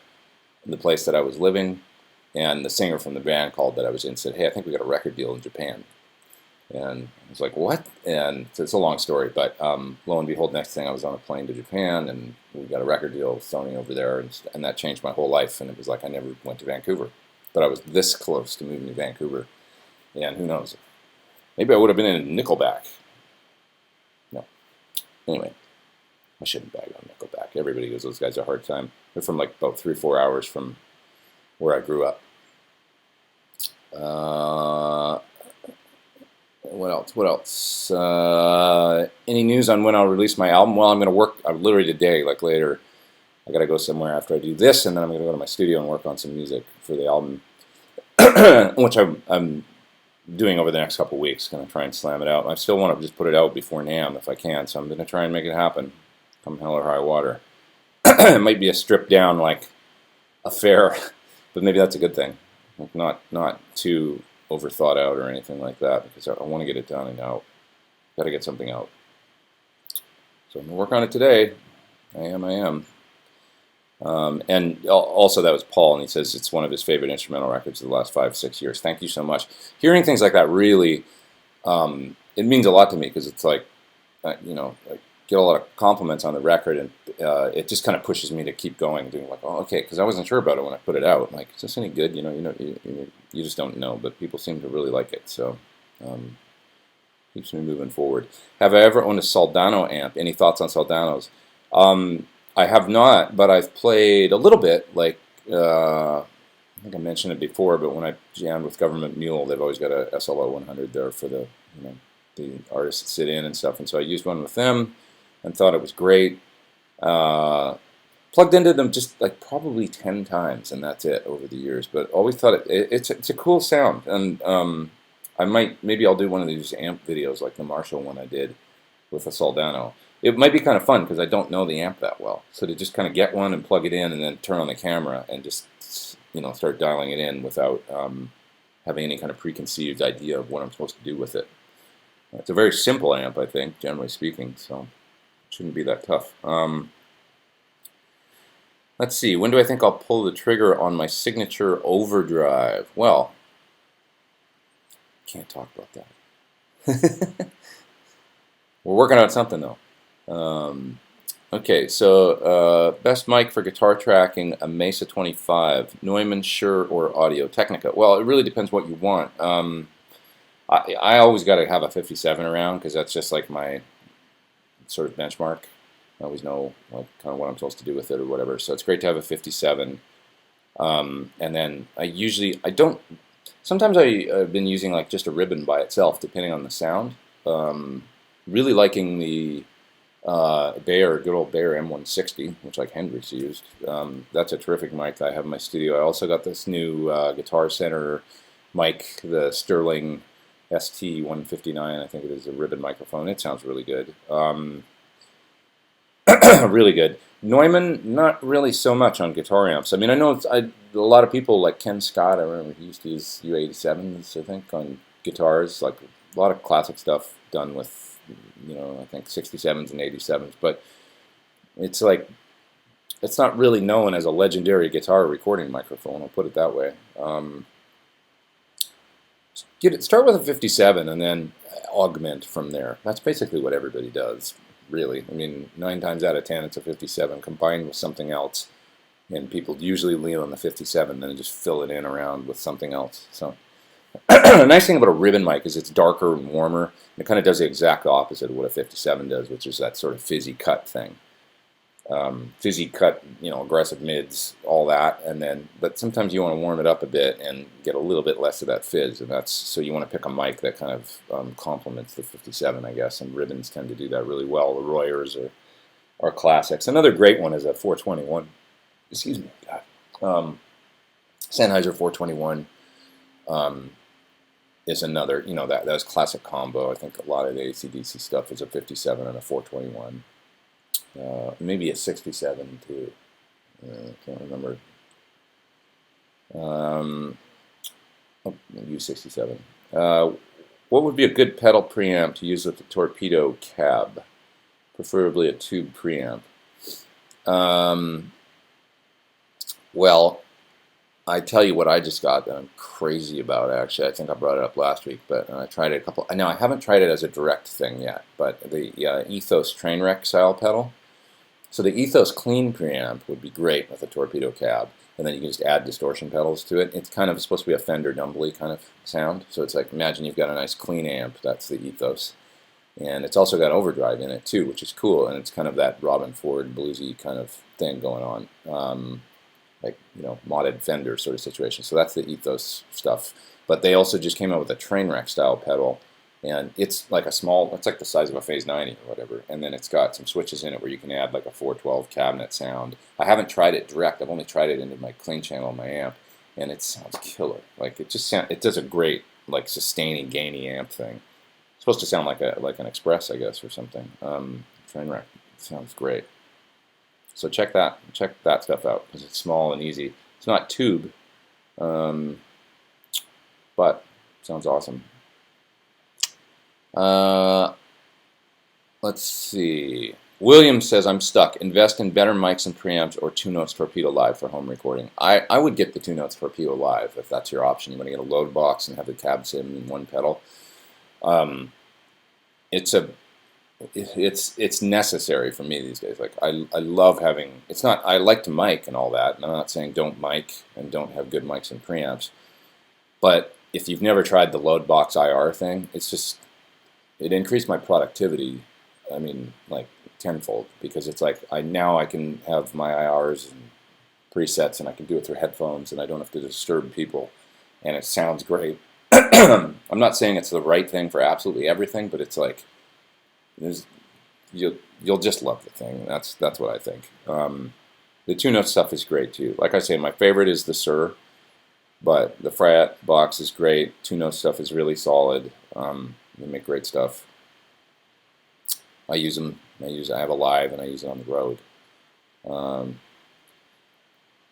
the place that I was living, and the singer from the band called that I was in and said, hey, I think we got a record deal in Japan. And I was like, what? And so it's a long story, but lo and behold, next thing I was on a plane to Japan, and we got a record deal with Sony over there, and that changed my whole life. And it was like I never went to Vancouver, but I was this close to moving to Vancouver. And who knows? Maybe I would have been in Nickelback. No. Anyway, I shouldn't bag on Nickelback. Everybody gives those guys a hard time. They're from like about 3 or 4 hours from where I grew up. What else? Any news on when I'll release my album? Well, I'm going to work, literally today, like later. I got to go somewhere after I do this, and then I'm going to go to my studio and work on some music for the album, which I'm doing over the next couple weeks. Going to try and slam it out. I still want to just put it out before NAMM if I can, so I'm going to try and make it happen, come hell or high water. It might be a stripped down like affair, but maybe that's a good thing. Like not too over thought out or anything like that, because I want to get it done and out. Got to get something out. So I'm going to work on it today. I am. And also that was Paul, and he says it's one of his favorite instrumental records of the last 5-6 years. Thank you so much. Hearing things like that really, it means a lot to me, because it's like, you know, like get a lot of compliments on the record, and it just kind of pushes me to keep going and doing like, oh, okay, because I wasn't sure about it when I put it out. I'm like, is this any good? You just don't know, but people seem to really like it, so keeps me moving forward. Have I ever owned a Soldano amp? Any thoughts on Soldanos? I have not, but I've played a little bit. Like I think I mentioned it before, but when I jammed with Government Mule, they've always got a SLO 100 there for the the artists that sit in and stuff, and so I used one with them and thought it was great. Plugged into them just like probably 10 times, and that's it over the years. But always thought it's a cool sound, and maybe I'll do one of these amp videos like the Marshall one I did with a Soldano. It might be kind of fun because I don't know the amp that well, so to just kind of get one and plug it in and then turn on the camera and just start dialing it in without having any kind of preconceived idea of what I'm supposed to do with it. It's a very simple amp, I think, generally speaking, so it shouldn't be that tough. Let's see, when do I think I'll pull the trigger on my signature overdrive? Well, can't talk about that. We're working on something, though. Okay, so best mic for guitar tracking, a Mesa 25, Neumann, Shure, or Audio-Technica. Well, it really depends what you want. I always got to have a 57 around, because that's just like my sort of benchmark. I always know like kind of what I'm supposed to do with it or whatever. So it's great to have a 57. And then sometimes I've been using like just a ribbon by itself, depending on the sound. Really liking the good old Bayer M160, which like Hendrix used. That's a terrific mic that I have in my studio. I also got this new Guitar Center mic, the Sterling ST159, I think it is, a ribbon microphone. It sounds really good. Really good. Neumann, not really so much on guitar amps. I mean, I know a lot of people like Ken Scott, I remember he used to use U87s, I think, on guitars. Like a lot of classic stuff done with, I think 67s and 87s. But it's like, it's not really known as a legendary guitar recording microphone, I'll put it that way. Start with a 57 and then augment from there. That's basically what everybody does, really. I mean, 9 times out of 10 it's a 57 combined with something else, and people usually lean on the 57 then just fill it in around with something else. So the nice thing about a ribbon mic is it's darker and warmer. It kind of does the exact opposite of what a 57 does, which is that sort of fizzy cut thing. Fizzy cut, aggressive mids, all that, but sometimes you want to warm it up a bit and get a little bit less of that fizz, and so you want to pick a mic that kind of complements the 57, I guess, and ribbons tend to do that really well. The Royers are classics. Another great one is a 421. Excuse me, Sennheiser 421 is another. That was classic combo. I think a lot of the AC/DC stuff is a 57 and a 421. Maybe a 67 too. I can't remember. Use 67. What would be a good pedal preamp to use with the Torpedo cab? Preferably a tube preamp. Well, I tell you what I just got that I'm crazy about, actually. I think I brought it up last week, but I tried it a couple. Now, I haven't tried it as a direct thing yet, but the Ethos Trainwreck style pedal. So the Ethos clean preamp would be great with a Torpedo cab, and then you can just add distortion pedals to it. It's kind of supposed to be a Fender Dumbly kind of sound, so it's like, imagine you've got a nice clean amp, that's the Ethos. And it's also got overdrive in it too, which is cool, and it's kind of that Robin Ford bluesy kind of thing going on. Like, modded Fender sort of situation. So that's the Ethos stuff. But they also just came out with a Trainwreck style pedal, and it's like it's like the size of a Phase 90 or whatever, and then it's got some switches in it where you can add like a 412 cabinet sound. I haven't tried it direct. I've only tried it into my clean channel on my amp, and it sounds killer. Like it does a great like sustaining gainy amp thing. It's supposed to sound like an Express, I guess, or something. Trainwreck sounds great. So check that stuff out, because it's small and easy. It's not tube, but Sounds awesome. Let's see. William says, I'm stuck. Invest in better mics and preamps or 2 Notes Torpedo Live for home recording. I would get the 2 Notes Torpedo Live if that's your option. You want to get a load box and have the cab sim in one pedal. It's necessary for me these days. Like I love having. It's not. I like to mic and all that. And I'm not saying don't mic and don't have good mics and preamps. But if you've never tried the load box IR thing, it increased my productivity. I mean, like tenfold, because it's like now I can have my IRs and presets, and I can do it through headphones, and I don't have to disturb people, and it sounds great. I'm not saying it's the right thing for absolutely everything, but it's like you'll just love the thing. That's what I think. The 2 Note stuff is great too. Like I say, my favorite is the Sur, but the Frat box is great. 2 Note stuff is really solid. They make great stuff. I use them. I have a live, and I use it on the road.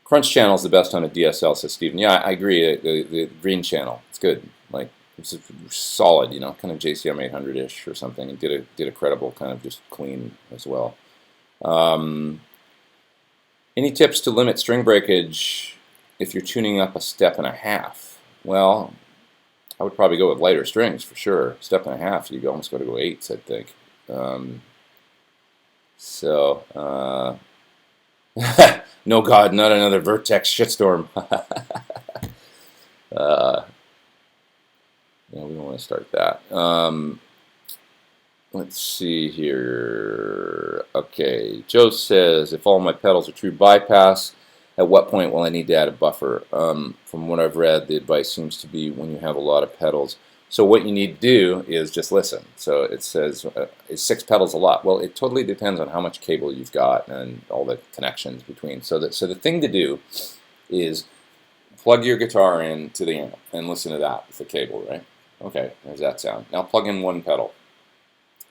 Crunch channel is the best on a DSL, says Steven. Yeah, I agree. The green channel, it's good. Like it's solid, you know, kind of JCM 800-ish or something, and did a credible kind of just clean as well. Any tips to limit string breakage if you're tuning up a step and a half? Well, I would probably go with lighter strings for sure. Step and a half, you almost got to go eighths, I think. No, God, not another Vertex shitstorm. Yeah, we don't want to start that. Let's see here. Okay, Joe says, if all my pedals are true bypass, at what point will I need to add a buffer? From what I've read, the advice seems to be when you have a lot of pedals. So what you need to do is just listen. So it says, is 6 pedals a lot? Well, it totally depends on how much cable you've got and all the connections between. So the thing to do is plug your guitar into the amp and listen to that with the cable, right? Okay, there's that sound. Now plug in 1 pedal.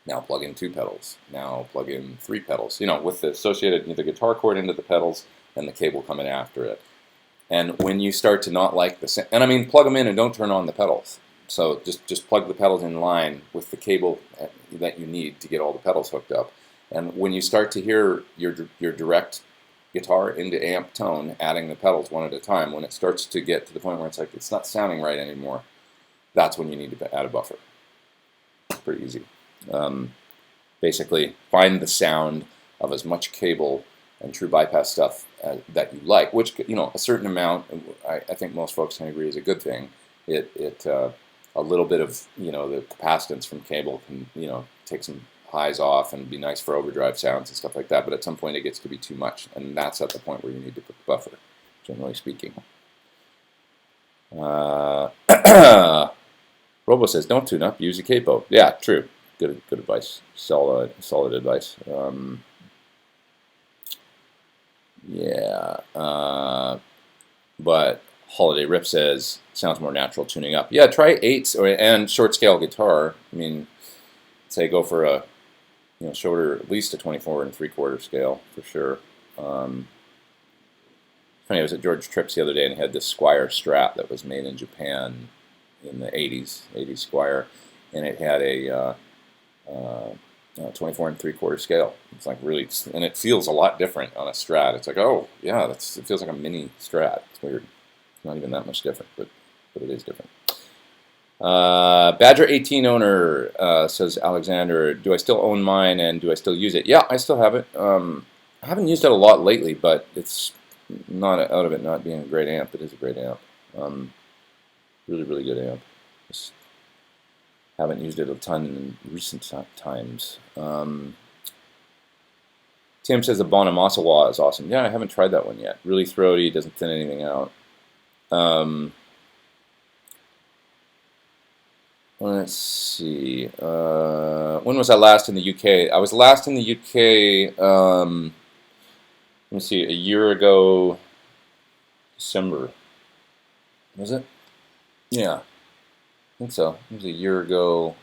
Now plug in 2 pedals. Now plug in 3 pedals. You know, with the associated the guitar cord into the pedals and the cable coming after it. And when you start to not like the sound, and I mean plug them in and don't turn on the pedals. So just plug the pedals in line with the cable that you need to get all the pedals hooked up. And when you start to hear your direct guitar into amp tone, adding the pedals one at a time, when it starts to get to the point where it's like it's not sounding right anymore, that's when you need to add a buffer. It's pretty easy. Basically, find the sound of as much cable and true bypass stuff that you like, which, you know, a certain amount, I think most folks can agree is a good thing. A little bit of, you know, the capacitance from cable can, you know, take some highs off and be nice for overdrive sounds and stuff like that, but at some point it gets to be too much, and that's at the point where you need to put the buffer, generally speaking. Robo says, don't tune up, use a capo. Yeah, true. Good advice. Solid advice. But Holiday Rip says, sounds more natural tuning up. Yeah, try 8s and short scale guitar. I mean, say go for a, you know, shorter, at least a 24 3/4 scale for sure. Funny, I was at George Tripp's the other day and he had this Squier Strat that was made in Japan in the 80s Squier, and it had a 24 3/4 scale. It's like really, and it feels a lot different on a Strat. It's like, oh yeah, it feels like a mini Strat. It's weird. It's not even that much different, but it is different. Badger 18 owner says, Alexander, do I still own mine and do I still use it? Yeah, I still have it. I haven't used it a lot lately, but it's not out of it not being a great amp. It is a great amp. Really good amp. Just haven't used it a ton in recent times. Tim says the Bonamasawa is awesome. Yeah, I haven't tried that one yet. Really throaty, doesn't thin anything out. Let's see. When was I last in the UK? I was last in the UK, let me see, a year ago, December. Was it? Yeah, I think so. It was a year ago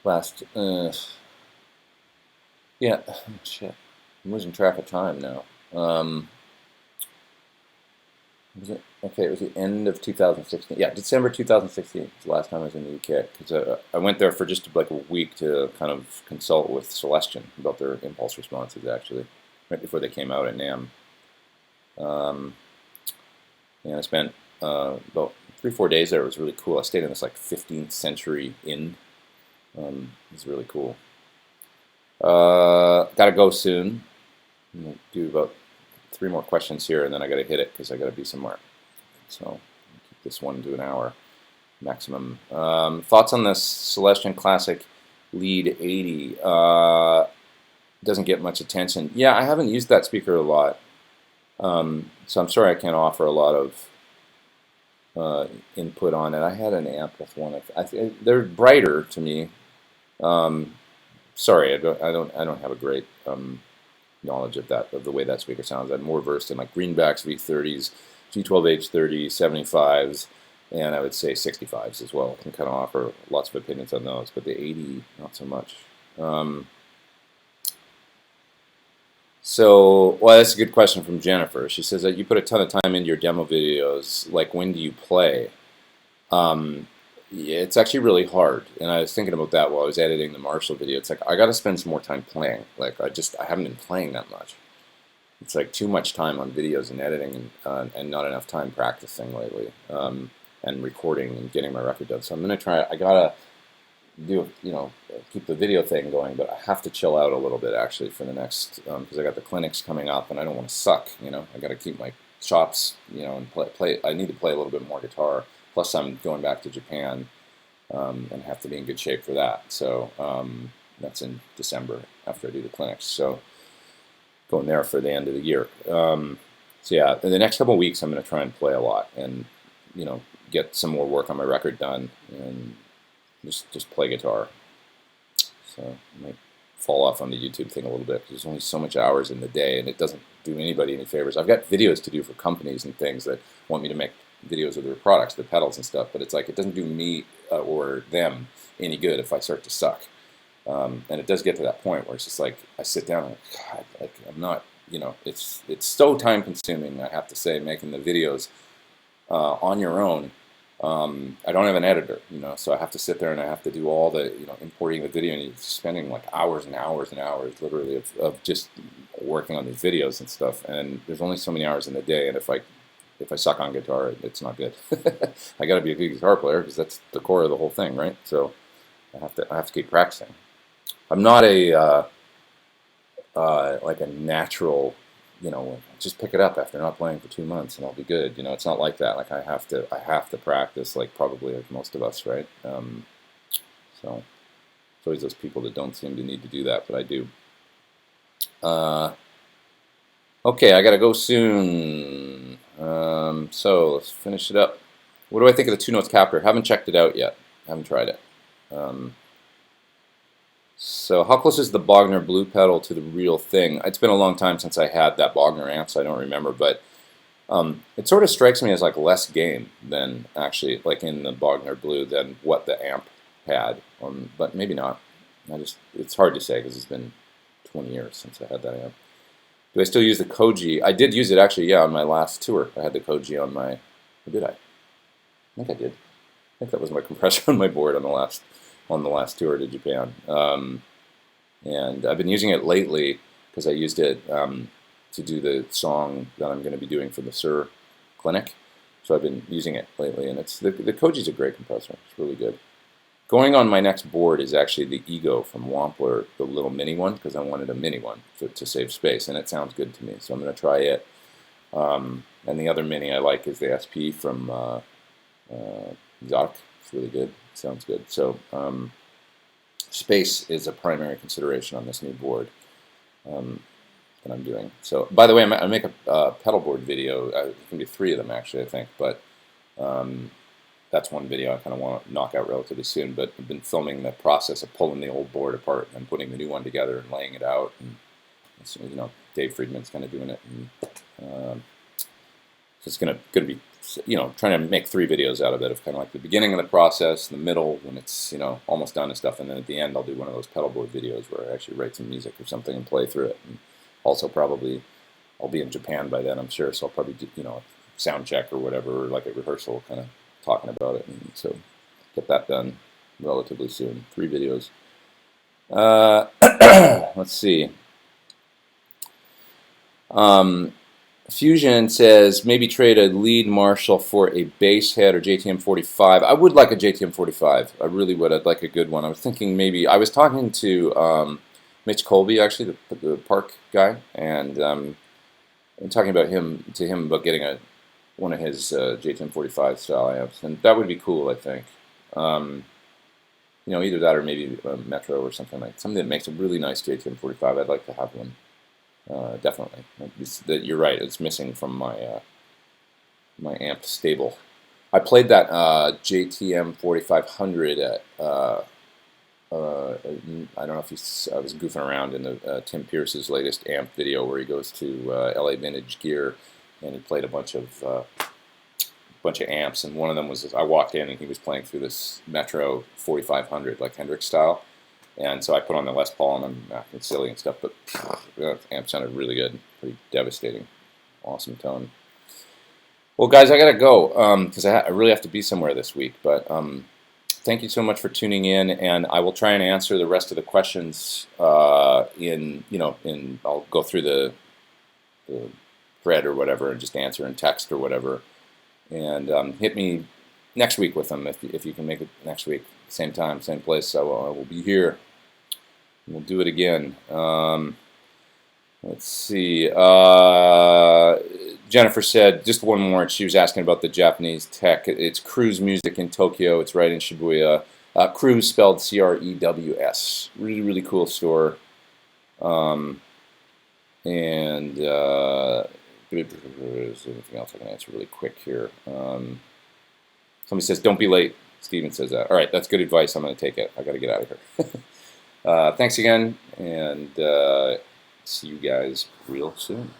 last, yeah, shit. I'm losing track of time now. Was it? Okay, it was the end of 2016. Yeah, December 2016 was the last time I was in the UK. Because I went there for just like a week to kind of consult with Celestion about their impulse responses, actually, right before they came out at NAMM. Um, and I spent about 3 or 4 days there. It was really cool. I stayed in this like 15th century inn. It was really cool. Gotta go soon. I'm gonna do about 3 more questions here, and then I gotta hit it because I gotta be somewhere. So I'll keep this one to an hour maximum. Thoughts on this Celestion Classic Lead 80? Doesn't get much attention. Yeah, I haven't used that speaker a lot, so I'm sorry I can't offer a lot of input on it. I had an amp with one. They're brighter to me. Sorry, I don't have a great knowledge of the way that speaker sounds. I'm more versed in like Greenbacks V30s, G12H30, 75s, and I would say 65s as well. I can kind of offer lots of opinions on those, but the 80, not so much. Well, that's a good question from Jennifer. She says that you put a ton of time into your demo videos. Like, when do you play? Yeah, it's actually really hard, and I was thinking about that while I was editing the Marshall video. It's like I got to spend some more time playing. Like I haven't been playing that much. It's like too much time on videos and editing, and not enough time practicing lately, and recording and getting my record done. So I'm gonna try. I gotta do, keep the video thing going, but I have to chill out a little bit actually for the next, because I got the clinics coming up, and I don't want to suck. I got to keep my chops, and play. I need to play a little bit more guitar. Plus, I'm going back to Japan, and have to be in good shape for that. So that's in December after I do the clinics. So going there for the end of the year. So yeah, in the next couple of weeks, I'm going to try and play a lot, and get some more work on my record done, and just play guitar. So I might fall off on the YouTube thing a little bit, because there's only so much hours in the day, and it doesn't do anybody any favors. I've got videos to do for companies and things that want me to make videos of their products, their pedals and stuff, but it's like it doesn't do me or them any good if I start to suck. And it does get to that point where it's just like I sit down and God, like I'm not, it's so time consuming. I have to say, making the videos on your own. I don't have an editor, so I have to sit there and I have to do all the, importing the video, and you're spending like hours and hours and hours, literally, of just working on these videos and stuff. And there's only so many hours in the day, and if I suck on guitar, it's not good. I got to be a good guitar player, because that's the core of the whole thing, right? So I have to keep practicing. I'm not a like a natural, just pick it up after not playing for 2 months and I'll be good. It's not like that. Like I have to practice, like probably like most of us, right? So it's always those people that don't seem to need to do that, but I do. Okay, I gotta go soon. So let's finish it up. What do I think of the 2-notes captor? Haven't checked it out yet. Haven't tried it. So how close is the Bogner blue pedal to the real thing? It's been a long time since I had that Bogner amp, so I don't remember, but it sort of strikes me as like less gain than actually, like in the Bogner blue, than what the amp had. But maybe not. It's hard to say because it's been 20 years since I had that amp. Do I still use the Koji? I did use it actually, yeah, on my last tour. I had the Koji on my, or did I? I think I did. I think that was my compressor on my board on the last tour to Japan. And I've been using it lately because I used it to do the song that I'm going to be doing for the Sir Clinic. So I've been using it lately, and the Koji's a great compressor. It's really good. Going on my next board is actually the Ego from Wampler, the little mini one, because I wanted a mini one to save space, and it sounds good to me, so I'm going to try it. And the other mini I like is the SP from Exotic. It's really good. It sounds good. So space is a primary consideration on this new board that I'm doing. So, by the way, I make a pedal board video. There can be 3 of them, actually, I think, but that's one video I kind of want to knock out relatively soon. But I've been filming the process of pulling the old board apart and putting the new one together and laying it out. And so, Dave Friedman's kind of doing it. And, so it's going to be, trying to make 3 videos out of it, of kind of like the beginning of the process, the middle when it's, almost done and stuff, and then at the end I'll do one of those pedal board videos where I actually write some music or something and play through it. And also probably I'll be in Japan by then, I'm sure, so I'll probably do, sound check or whatever, or like a rehearsal, kind of talking about it. And so get that done relatively soon. 3 videos. Let's see. Fusion says maybe trade a lead Marshall for a bass head or JTM 45. I would like a JTM 45. I really would. I'd like a good one. I was thinking maybe I was talking to Mitch Colby, actually, the Park guy, and talking about him about getting one of his JTM 45 style amps, and that would be cool. I think. You know, either that or maybe a Metro or something that makes a really nice JTM 45. I'd like to have one. Definitely. You're right. It's missing from my my amp stable. I played that JTM 4500 at I don't know if I was goofing around in the Tim Pierce's latest amp video where he goes to LA Vintage Gear and he played a bunch of amps, and one of them was I walked in and he was playing through this Metro 4500 like Hendrix style. And so I put on the Les Paul, and I'm acting silly and stuff, but the amp sounded really good, pretty devastating, awesome tone. Well, guys, I gotta go because I really have to be somewhere this week. But thank you so much for tuning in, and I will try and answer the rest of the questions I'll go through the thread or whatever, and just answer in text or whatever, and hit me next week with them if you can make it next week, same time, same place. I will be here. We'll do it again. Let's see. Jennifer said, just one more. She was asking about the Japanese tech. It's Cruise Music in Tokyo. It's right in Shibuya. Cruise spelled Crews. Really, really cool store. And is there anything else I can answer really quick here? Somebody says, don't be late. Steven says that. All right, that's good advice. I'm going to take it. I got to get out of here. Thanks again, and see you guys real soon.